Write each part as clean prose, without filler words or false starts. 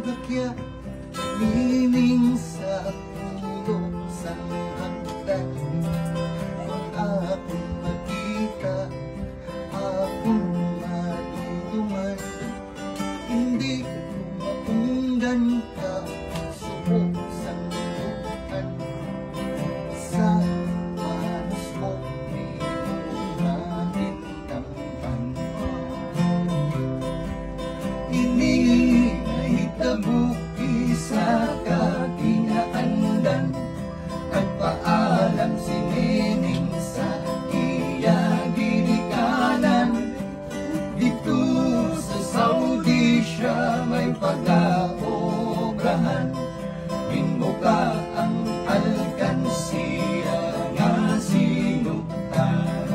Bakya nining sa pulo sa hagdan. Kung akong makita, akong matulungan. Hindi ko maunggan ka, subok sa minutan. Sa manos mo, di mo natin tampan. Tabuki sa kakinaandan. Nagpaalam si Nining sa iya ginikanan. Dito sa Saudi siya may pag-aobrahan. Hinmuka ang alkansiya nga sinutan.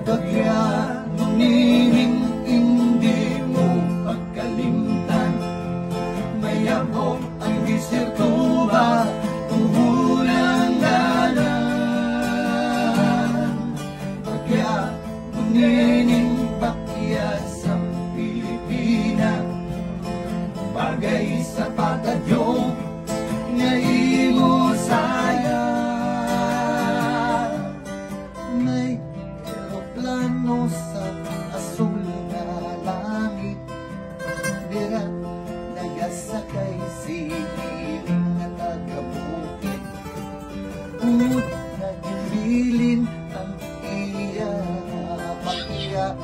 Bagya Nining mayabok ang disyerto ba, tuhulang dalan. Bagya Nining bakya sa Pilipina, bagay sa patadyo nga imo saya. May eroplano sa asul na langit, dira nagasakay si Nining na taga-bukid. Umut na gimbilin ang iya bakya.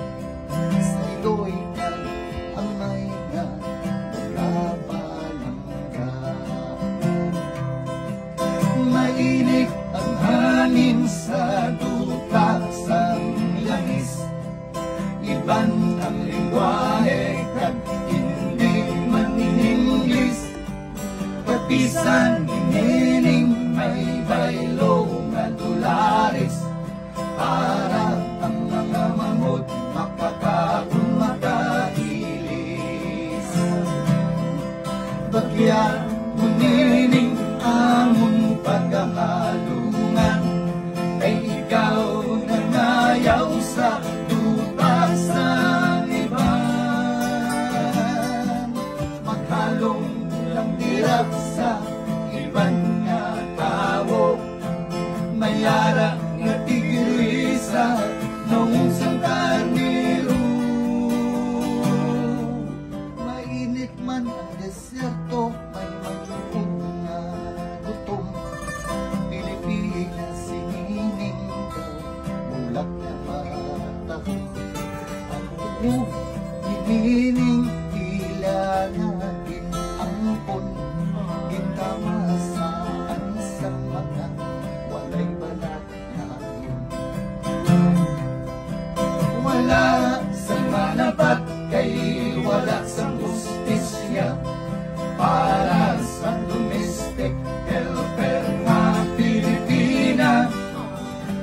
Sa ilo'y ang may nga nagkabalangga. Mainit ang hangin sa duta sa langis. Iban ang lingwahe kag bisan ni Nining may baylo nga dolares. Para ang mga manghod makakaon makailis. Bagya Nining among pagkamalungan, ay ikaw nangayaw sa duta sa iban. Maghalong lang dirap sa iban nga tao, mayara nga tigirisa noong sangkarniro. Mainit man ang deserto, may malukot nga gutom. Pilipinas si Nining daw, mulak na mata. Ang buo ni Nining tila natin ampon. Ginamasaan sa mata, walay balat na yun. Wala sa manapat, kay wala sa justisya. Para sa domestic helper na Pilipina,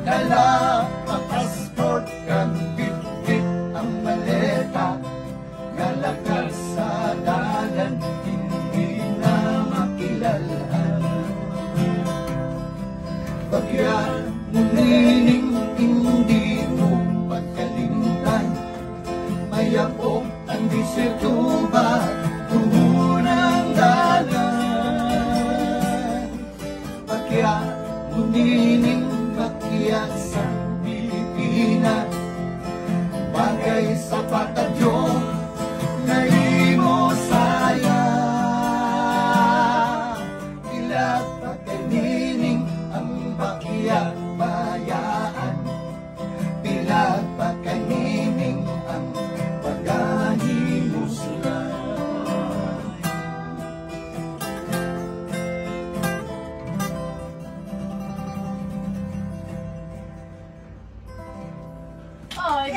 dala ang passport kang bit-bit ang maleta. Galakal sa dalan, hindi na makilalaan. Bagya Nining hindi mo pagkalimtan. Mayabok ang disyerto ba, tuhunang dalan. Bagya Nining bakya sa Pilipina, bagay sa patadyo na imo saya. Ilag pa kay Nining ang bakya bayaan. Pilag pa kay Nining ang pagkahimuslan. Ay,